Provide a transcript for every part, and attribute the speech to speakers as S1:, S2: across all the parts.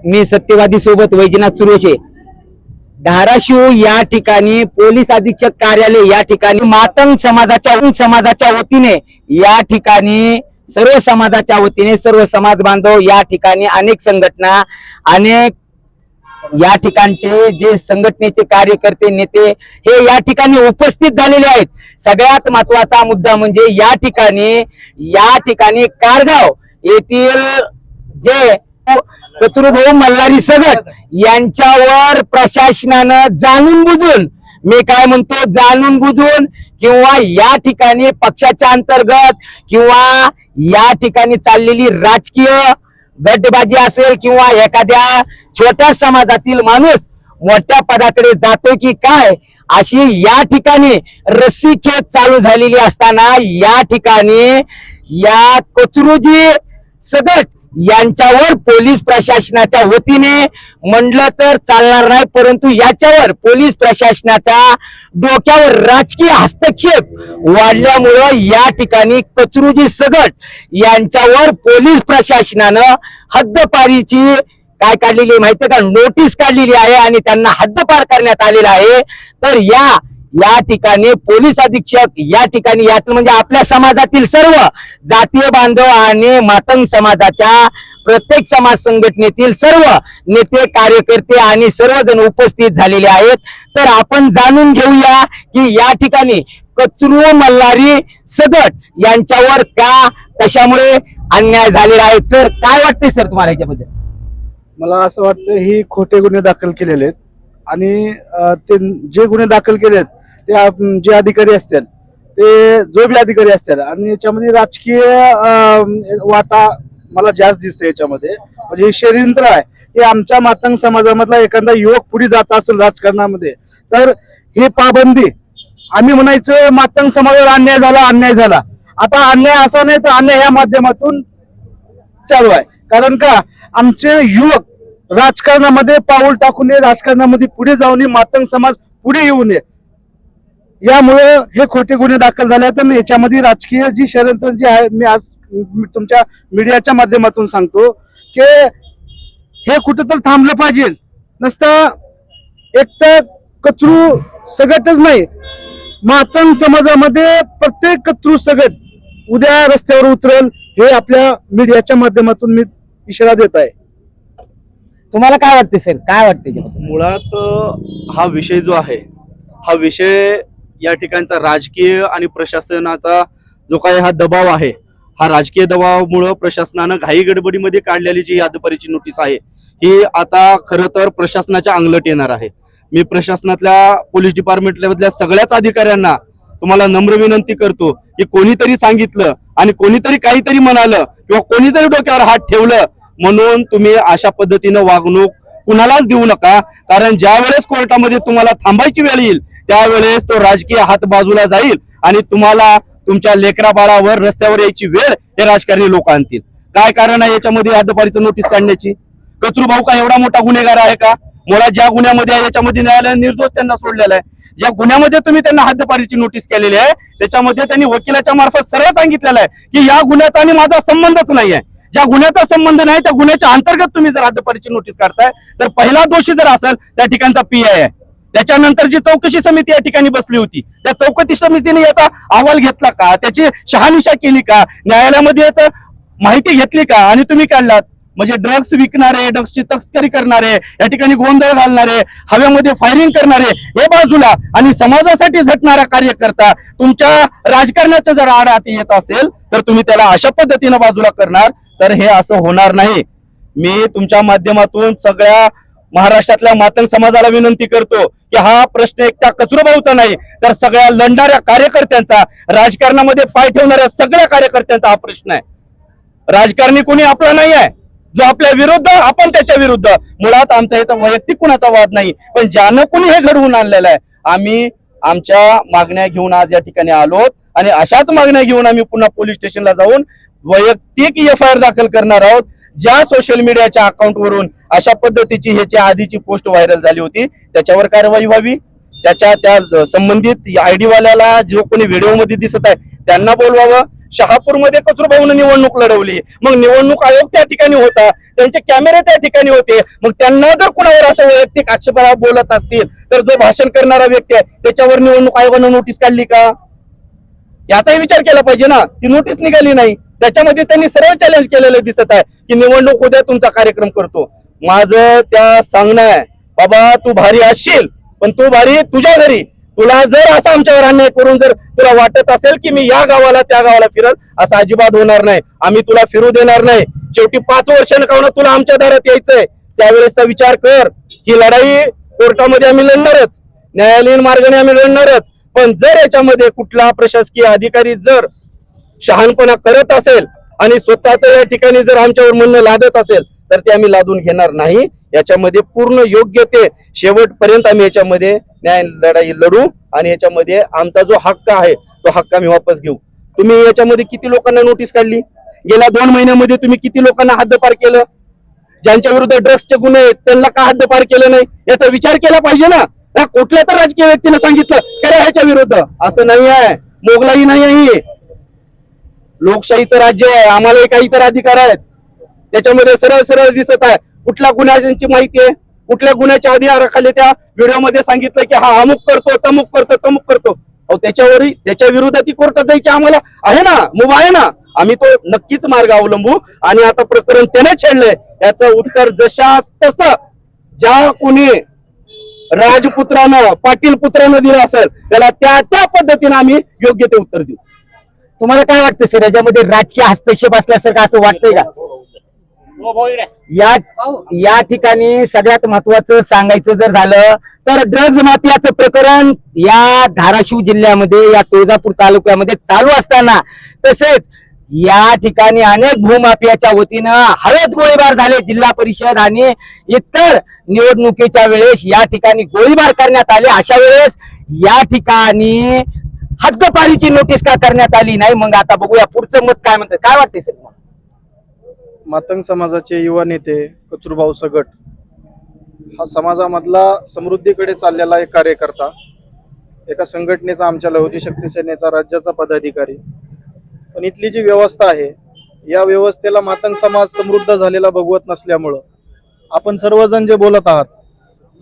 S1: मी सत्यवादी सोबत वैजनाथ सुरेशे धाराशिव या ठिकाणी पोलीस अधीक्षक कार्यालय या ठिकाणी मातंग समाजाच्या वतीने या ठिकाणी सर्व समाजाच्या वतीने सर्व समाज बांधव या ठिकाणी अनेक संघटना अनेक या ठिकाणचे जे संघटनेचे कार्यकर्ते नेते हे या ठिकाणी उपस्थित झालेले आहेत। सगळ्यात महत्त्वाचा मुद्दा म्हणजे या ठिकाणी कारगाव येथील जे कचरूभाऊ मल्हारी सगट यांच्यावर प्रशासनानं जाणून बुजून, मी काय म्हणतो जाणून बुजून किंवा या ठिकाणी पक्षाच्या अंतर्गत किंवा या ठिकाणी चाललेली राजकीय गटबाजी असेल किंवा एखाद्या छोट्या समाजातील माणूस मोठ्या पदाकडे जातो की काय अशी या ठिकाणी रस्सीखेच चालू झालेली असताना या ठिकाणी या कचरूजी सगट यांच्यावर पोलीस प्रशासनाच्या वतीने म्हणलं तर चालणार नाही, परंतु याच्यावर पोलीस प्रशासनाचा डोक्यावर राजकीय हस्तक्षेप वाढल्यामुळं या ठिकाणी कचरूजी सगट यांच्यावर पोलीस प्रशासनानं हद्दपारीची काय काढलेली माहिती का, नोटीस काढलेली आहे आणि त्यांना हद्दपार करण्यात आलेला आहे। तर या ठिकाणी पोलीस अधीक्षक या ठिकाणी म्हणजे आपल्या समाजातील सर्व जातीय बांधव आणि मातंग समाजाच्या प्रत्येक समाज संघटनेतील सर्व नेते कार्यकर्ते आणि सर्वजण उपस्थित झालेले आहेत। तर आपण जाणून घेऊया की या ठिकाणी कचरू मल्हारी सगट यांच्यावर कशामुळे अन्याय झालेला आहे। तर काय वाटते सर तुम्हाला याच्याबद्दल?
S2: मला असं वाटतं ही खोटे गुन्हे दाखल केलेले आहेत आणि ते जे गुन्हे दाखल केलेत ते जे अधिकारी असतील ते जो बी अधिकारी असतील आणि याच्यामध्ये राजकीय वाटा मला जास्त दिसते याच्यामध्ये। म्हणजे हे षडयंत्र आहे की आमच्या मातंग समाजामधला एखादा युवक पुढे जात असेल राजकारणामध्ये तर हे पाबंदी आम्ही म्हणायचं मातंग समाजावर अन्याय झाला। आता अन्याय असा नाही तर अन्याय या माध्यमातून चालू आहे। कारण का आमचे युवक राजकारणामध्ये पाऊल टाकू नये, राजकारणामध्ये पुढे जाऊ नये, मातंग समाज पुढे येऊ नये यामुळे हे खोटे गुन्हे दाखल झाले आहेत। याच्यामध्ये राजकीय जी षडयंत्र जी आहे मी आज तुमच्या मीडियाच्या माध्यमातून सांगतो की हे कुठेतरी थांबलं पाहिजे। नसतं एकटं कचरू सगटच नाही, मातंग समाजामध्ये प्रत्येक कचरू सगट उद्या रस्त्यावर उतरेल हे आपल्या मीडियाच्या माध्यमातून मी इशारा देत आहे।
S1: तुम्हाला काय वाटते सर, काय वाटते?
S3: मुळात हा विषय जो आहे हा विषय या ठिकाणचा राजकीय आणि प्रशासनाचा जो काही हा दबाव आहे, हा राजकीय दबावामुळे प्रशासनानं घाई गडबडीमध्ये काढलेली जी हद्दपारीची नोटीस आहे ही आता खरं तर प्रशासनाच्या अंगलट येणार आहे। मी प्रशासनातल्या पोलीस डिपार्टमेंटमधल्या सगळ्याच अधिकाऱ्यांना तुम्हाला नम्र विनंती करतो की कोणीतरी सांगितलं आणि कोणीतरी काहीतरी म्हणालं किंवा कोणीतरी डोक्यावर हात ठेवलं म्हणून तुम्ही अशा पद्धतीनं वागणूक कुणालाच देऊ नका। कारण ज्या वेळेस कोर्टामध्ये तुम्हाला थांबायची वेळ येईल त्यावेळेस तो राजकीय हात बाजूला जाईल आणि तुम्हाला तुमच्या लेकरा बाळावर रस्त्यावर यायची वेळ हे राजकारणी लोक आणतील। काय कारण आहे याच्यामध्ये हद्दपारीचं नोटीस काढण्याची? कचरू भाऊ का एवढा मोठा गुन्हेगार आहे का? मुळात ज्या गुन्ह्यामध्ये आहे याच्यामध्ये न्यायालयाने निर्दोष त्यांना सोडलेला आहे। ज्या गुन्ह्यामध्ये तुम्ही त्यांना हद्दपारीची नोटीस केलेली आहे त्याच्यामध्ये त्यांनी वकिलाच्या मार्फत सरळ सांगितलेलं आहे की या गुन्ह्याचा आणि माझा संबंधच नाही आहे। ज्या गुन्ह्याचा संबंध नाही त्या गुन्ह्याच्या अंतर्गत तुम्ही जर हद्दपारीची नोटीस काढताय तर पहिला दोषी जर असेल त्या ठिकाणचा PI आहे। त्याच्यानंतर जी चौकशी समिती या ठिकाणी बसली होती त्या चौकशी समितीने याचा अहवाल घेतला का, त्याची शहानिशा केली का, न्यायालयामध्ये याचं माहिती घेतली का आणि तुम्ही काढलात? म्हणजे ड्रग्स विकणारे, ड्रग्सची तस्करी करणारे, या ठिकाणी गोंधळ घालणारे, हवेमध्ये फायरिंग करणारे हे बाजूला आणि समाजासाठी झटणारा कार्यकर्ता तुमच्या राजकारणाच्या जर आडात येत असेल तर तुम्ही त्याला अशा पद्धतीनं बाजूला करणार तर हे असं होणार नाही। मी तुमच्या माध्यमातून सगळ्या महाराष्ट्रातल्या मातंग समाजाला विनंती करतो की हा प्रश्न एकटा कचरूभाऊचा नाही तर सगळ्या लढणाऱ्या कार्यकर्त्यांचा, राजकारणामध्ये पाय ठेवणाऱ्या सगळ्या कार्यकर्त्यांचा हा प्रश्न आहे। राजकारणी कोणी आपला नाही आहे जो आपल्या विरुद्ध, आपण त्याच्या विरुद्ध। मुळात आमचा इथं वैयक्तिक कुणाचा वाद नाही, पण ज्यानं कोणी हे घडवून आणलेलं आहे आम्ही आमच्या मागण्या घेऊन आज या ठिकाणी आलोत आणि अशाच मागण्या घेऊन आम्ही पुन्हा पोलीस स्टेशनला जाऊन वैयक्तिक FIR दाखल करणार आहोत। ज्या सोशल मीडियाच्या अकाउंटवरून अशा पद्धतीची ह्याच्या आधीची पोस्ट व्हायरल झाली होती त्याच्यावर कारवाई व्हावी, त्या संबंधित ID वाल्याला जो कोणी व्हिडिओ मध्ये दिसत आहे त्यांना बोलवावं, शहापूरमध्ये कचरूभाऊन निवडणूक लढवली, मग निवडणूक आयोग त्या ठिकाणी होता, त्यांचे कॅमेरे त्या ठिकाणी होते. मग त्यांना जर कुणावर असं वैयक्तिक आक्षेपार्ह बोलत असतील तर जो भाषण करणारा व्यक्ती आहे त्याच्यावर निवडणूक आयोगानं नोटीस काढली का, याचाही विचार केला पाहिजे ना. ती नोटीस निघाली नाही. त्याच्यामध्ये त्यांनी सरळ चॅलेंज केलेलं दिसत आहे की निवडणूक उद्या तुमचा कार्यक्रम करतो. माझं त्या सांगणं आहे, बाबा तू भारी असशील पण तू भारी तुझ्या घरी. तुला जर असं आमच्यावर अन्याय करून जर तुला वाटत असेल की मी या गावाला त्या गावाला फिरल, असं अजिबात होणार नाही. आम्ही तुला फिरू देणार नाही. शेवटी 5 वर्षानं का होणार तुला आमच्या दारात यायचंय, त्यावेळेसचा विचार कर. ही लढाई कोर्टामध्ये आम्ही लढणारच, न्यायालयीन मार्गाने आम्ही लढणारच. पण जर याच्यामध्ये कुठला प्रशासकीय अधिकारी जर शहाणपणा करत असेल आणि स्वतःच या ठिकाणी जर आमच्यावर म्हणणं लादत असेल तर ते आम्ही लादून घेणार नाही. याच्यामध्ये पूर्ण योग्य ते शेवटपर्यंत आम्ही याच्यामध्ये न्याय लढाई लढू आणि याच्यामध्ये आमचा जो हक्क आहे तो हक्क आम्ही वापस घेऊ. तुम्ही याच्यामध्ये किती लोकांना नोटीस काढली? गेल्या 2 महिन्यामध्ये तुम्ही किती लोकांना हद्दपार केलं? ज्यांच्या विरुद्ध ड्रग्सचे गुन्हे आहेत त्यांना का हद्दपार केलं नाही याचा विचार केला पाहिजे ना. कुठल्या तर राजकीय व्यक्तीने सांगितलं करा ह्याच्या विरुद्ध, असं नाही आहे. मोगलाई नाही आहे. लोकशाहीचं राज्य आहे, आम्हालाही काही तर अधिकार आहेत. त्याच्यामध्ये सरळ सरळ दिसत आहे कुठल्या गुन्ह्याची माहिती आहे, कुठल्या गुन्ह्याच्या अधिकाराखाली त्या व्हिडिओमध्ये सांगितलं की हा अमुक करतो तमुक करतो तमुक करतो. अहो त्याच्या विरोधात कोर्टात जायची आम्हाला आहे ना, मुभा आहे ना. आम्ही तो नक्कीच मार्ग अवलंबू. आणि आता प्रकरण त्याने छेडलंय याचं उत्तर जशास तसं ज्या कोणी राजपुत्रानं पाटील पुत्रानं दिलं असेल त्याला त्या पद्धतीने आम्ही योग्य ते उत्तर देऊ.
S1: तुम्हाला काय वाटतं सर, याच्यामध्ये राजकीय हस्तक्षेप असल्यासारखं असं वाटतंय का? या ठिकाणी सगळ्यात महत्वाचं सांगायचं जर झालं तर ड्रग्ज माफियाचं प्रकरण या धाराशिव जिल्ह्यामध्ये या तुळजापूर तालुक्यामध्ये चालू असताना तसेच या ठिकाणी अनेक भूमाफियाच्या वतीनं हवेत गोळीबार झाले. जिल्हा परिषद आणि इतर निवडणुकीच्या वेळेस या ठिकाणी गोळीबार करण्यात आले. अशा वेळेस या ठिकाणी हद्दपारीची नोटीस का करण्यात आली नाही? मग आता बघूया पुढचं मत काय म्हणतात. काय वाटतंय सर?
S2: मातंग समाजाचे युवा नेते कचरूभाऊ सगट हा समाजामधला समृद्धीकडे चाललेला एक कार्यकर्ता, एका संघटनेचा, आमच्या लहुजी शक्ती सेनेचा राज्याचा पदाधिकारी. पण इथली जी व्यवस्था आहे या व्यवस्थेला मातंग समाज समृद्ध झालेला बघवत नसल्यामुळं आपण सर्वजण जे बोलत आहात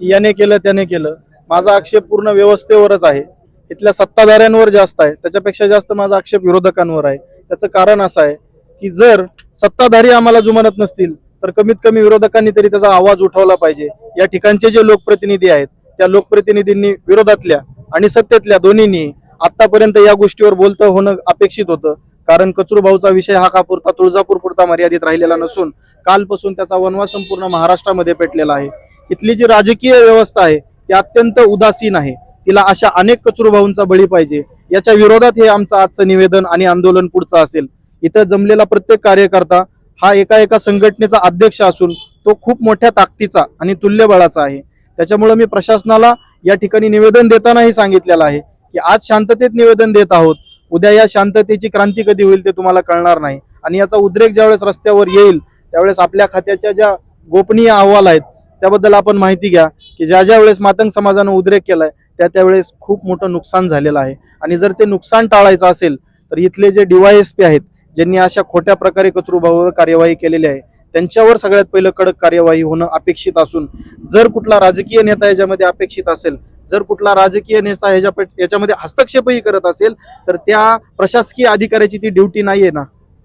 S2: की याने केलं त्याने केलं, माझा आक्षेप पूर्ण व्यवस्थेवरच आहे. इथल्या सत्ताधाऱ्यांवर जास्त आहे, त्याच्यापेक्षा जास्त माझा आक्षेप विरोधकांवर आहे. त्याचं कारण असं आहे की जर सत्ताधारी आम्हाला जुमानत नसतील तर कमीत कमी विरोधकांनी तरी त्याचा आवाज उठवला पाहिजे. या ठिकाणचे जे लोकप्रतिनिधी आहेत त्या लोकप्रतिनिधींनी विरोधातल्या आणि सत्तेतल्या दोन्हींनी आतापर्यंत या गोष्टीवर बोलतं होणं अपेक्षित होतं. कारण कचरूभाऊचा विषय हा का पुरता तुळजापूर पुरता मर्यादित राहिलेला नसून कालपासून त्याचा वनवा संपूर्ण महाराष्ट्रामध्ये पेटलेला आहे. इथली जी राजकीय व्यवस्था आहे ती अत्यंत उदासीन आहे. तिला अशा अनेक कचरूभाऊंचा बळी पाहिजे. याच्या विरोधात हे आमचं आजचं निवेदन आणि आंदोलन पुढचं असेल. इथं जमलेला प्रत्येक कार्यकर्ता हा एका संघटनेचा अध्यक्ष असून तो खूप मोठ्या ताकदीचा आणि तुल्यबळाचा आहे. त्याच्यामुळे मी प्रशासनाला या ठिकाणी निवेदन देतानाही सांगितलेलं आहे की आज शांततेत निवेदन देत आहोत, उद्या या शांततेची क्रांती कधी होईल ते तुम्हाला कळणार नाही. आणि याचा उद्रेक ज्यावेळेस रस्त्यावर येईल त्यावेळेस आपल्या खात्याच्या ज्या गोपनीय अहवाल आहेत त्याबद्दल आपण माहिती घ्या की ज्या वेळेस मातंग समाजानं उद्रेक केलाय त्यावेळेस खूप मोठं नुकसान झालेलं आहे. आणि जर ते नुकसान टाळायचं असेल तर इथले जे DYSP आहेत ज्यांनी अशा खोट्या प्रकारे कचरूभाऊवर कार्यवाही केलेली आहे त्यांच्यावर सगळ्यात पहिलं कडक कार्यवाही होणं अपेक्षित असून जर कुठला राजकीय नेता याच्यामध्ये अपेक्षित असेल, जर कुठला राजकीय नेता याच्यामध्ये हस्तक्षेपही करत असेल तर त्या प्रशासकीय अधिकाऱ्याची ती ड्युटी नाहीये ना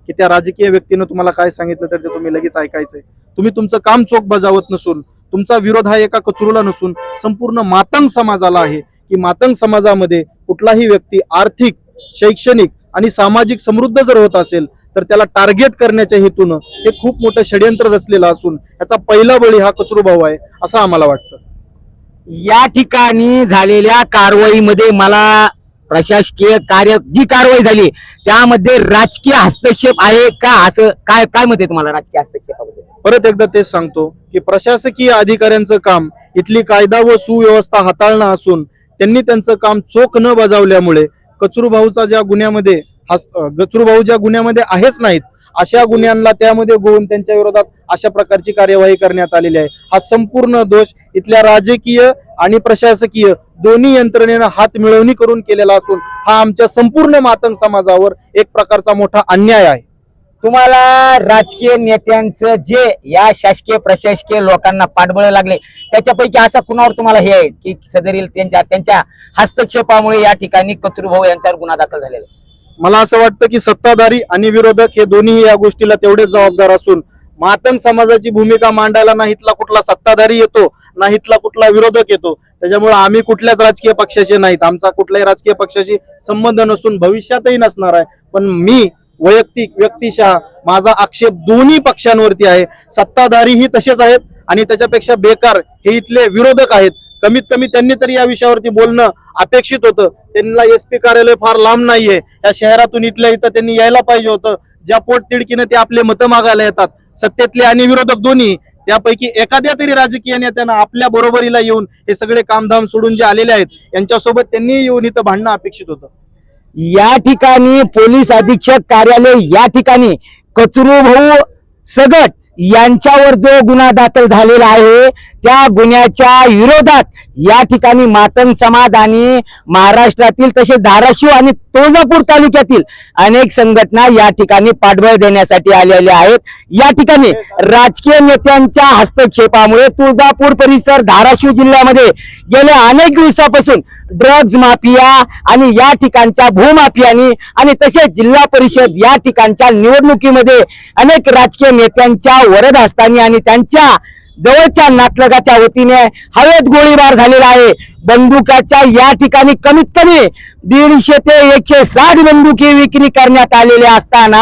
S2: की त्या राजकीय व्यक्तीनं तुम्हाला काय सांगितलं तर ते तुम्ही लगेच ऐकायचंय. तुम्ही तुमचं काम चोख बजावत नसून तुमचा विरोध हा एका कचरूला नसून संपूर्ण मातंग समाजाला आहे की मातंग समाजामध्ये कुठलाही व्यक्ती आर्थिक, शैक्षणिक आणि सामाजिक समृद्ध जर होत असेल तर त्याला टार्गेट करण्याच्या हेतून हे खूप मोठं षडयंत्र रचलेलं असून याचा पहिला बळी हा कचरूभाऊ आहे असं आम्हाला वाटतं.
S1: या ठिकाणी झालेल्या कारवाईमध्ये मला प्रशासकीय कार्य जी कारवाई झाली त्यामध्ये राजकीय हस्तक्षेप आहे का, असं काय काय मत आहे तुम्हाला राजकीय हस्तक्षेपाबद्दल?
S2: परत एकदा तेच सांगतो की प्रशासकीय अधिकाऱ्यांचं काम इथली कायदा व सुव्यवस्था हाताळणं असून त्यांनी त्यांचं काम चोख न बजावल्यामुळे कचरूभाऊ ज्या गुन्ह्यामध्ये आहेच नाहीत अशा गुन्ह्यांना त्यामध्ये गोवून त्यांच्या विरोधात अशा प्रकारची कार्यवाही करण्यात आलेली आहे. हा संपूर्ण दोष इथल्या राजकीय आणि प्रशासकीय
S3: दोन्ही यंत्रणेनं हात मिळवणी करून केलेला असून हा आमच्या संपूर्ण मातंग समाजावर एक प्रकारचा मोठा अन्याय आहे.
S1: तुम्हाला राजकीय नेत्यांचं जे या शासकीय प्रशासकीय लोकांना पाठबळ लागले त्याच्यापैकी असा कुणावर तुम्हाला हे आहे की सदरील त्यांच्या हस्तक्षेपामुळे या ठिकाणी कचरू भाऊ यांच्यावर गुन्हा दाखल झालेला आहे?
S3: मला असं वाटतं की सत्ताधारी आणि विरोधक हे दोन्ही या गोष्टीला तेवढेच जबाबदार असून मातंग समाजाची भूमिका मांडायला ना इथला कुठला सत्ताधारी येतो ना इथला कुठला विरोधक येतो. त्याच्यामुळे आम्ही कुठल्याच राजकीय पक्षाचे नाहीत, आमचा कुठल्याही राजकीय पक्षाशी संबंध नसून भविष्यातही नसणार आहे. पण मी वैयक्तिक व्यक्तिशः माझा आक्षेप दोन्ही पक्षांवरती आहे. सत्ताधारीही तसेच आहेत आणि त्याच्यापेक्षा बेकार हे इथले विरोधक आहेत. कमीत कमी त्यांनी तरी या विषयावरती बोलणं अपेक्षित होतं. त्यांना SP कार्यालय फार लांब नाहीये, या शहरातून इथल्या इथं त्यांनी यायला पाहिजे होतं. ज्या पोटतिडकीनं ते आपले मतं मागायला येतात, सत्तेतले आणि विरोधक दोन्ही, त्यापैकी एखाद्या तरी राजकीय नेत्यानं आपल्या बरोबरीला येऊन हे सगळे कामधाम सोडून जे आलेले आहेत यांच्यासोबत त्यांनी येऊन इथं भांडणं अपेक्षित होतं.
S1: या ठिकाणी पोलीस अधीक्षक कार्यालय या ठिकाणी कचरू भाऊ सगट यांच्यावर जो गुन्हा दाखल झालेला आहे त्या गुन्ह्याच्या विरोधात या ठिकाणी मातंग समाज आणि महाराष्ट्रातील तसेच धाराशिव आणि तुळजापूर तालुक्यातील अनेक संघटना या ठिकाणी पाठबळ देण्यासाठी आलेल्या आहेत. या ठिकाणी राजकीय नेत्यांच्या हस्तक्षेपामुळे तुळजापूर परिसर धाराशिव जिल्ह्यामध्ये गेल्या अनेक दिवसापासून ड्रग्ज माफिया आणि या ठिकाणच्या भूमाफियांनी आणि तसेच जिल्हा परिषद या ठिकाणच्या निवडणुकीमध्ये अनेक राजकीय नेत्यांच्या वरद हस्तांनी आणि त्यांच्या जवळच्या नातलगाच्या वतीने हवेत गोळीबार झालेला आहे. बंदुकाच्या या ठिकाणी कमीत कमी 150 ते 160 बंदुकी विक्री करण्यात आलेल्या असताना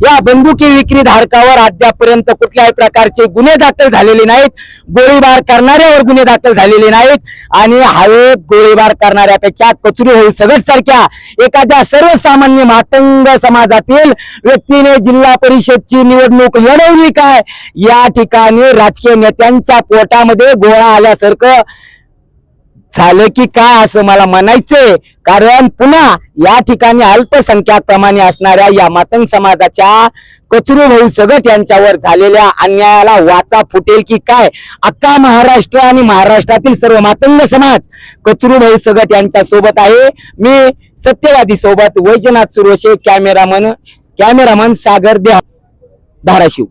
S1: या बंदुकी विक्री धारकावर अद्यापर्यंत कुठल्याही प्रकारचे गुन्हे दाखल झालेले नाहीत. गोळीबार करणाऱ्यावर गुन्हे दाखल झालेले नाहीत आणि हवेत गोळीबार करणाऱ्यापेक्षा कचरू भाऊ सगट सारख्या एखाद्या सर्वसामान्य मातंग समाजातील व्यक्तीने जिल्हा परिषदची निवडणूक लढवली काय, या ठिकाणी राजकीय नेत्यांच्या पोटामध्ये गोळा आल्यासारखं झालं की काय असं मला म्हणायचंय. कारण पुन्हा या ठिकाणी अल्पसंख्याक प्रमाणे असणाऱ्या या मातंग समाजाच्या कचरू भाऊ सगट यांच्यावर झालेल्या अन्यायाला वाचा फुटेल की काय. अख्खा महाराष्ट्र आणि महाराष्ट्रातील सर्व मातंग समाज कचरू भाऊ सगट यांच्या सोबत आहे. मी सत्यवादी सोबत वैजनाथ सुरोशे, कॅमेरामन सागर धाराशिव.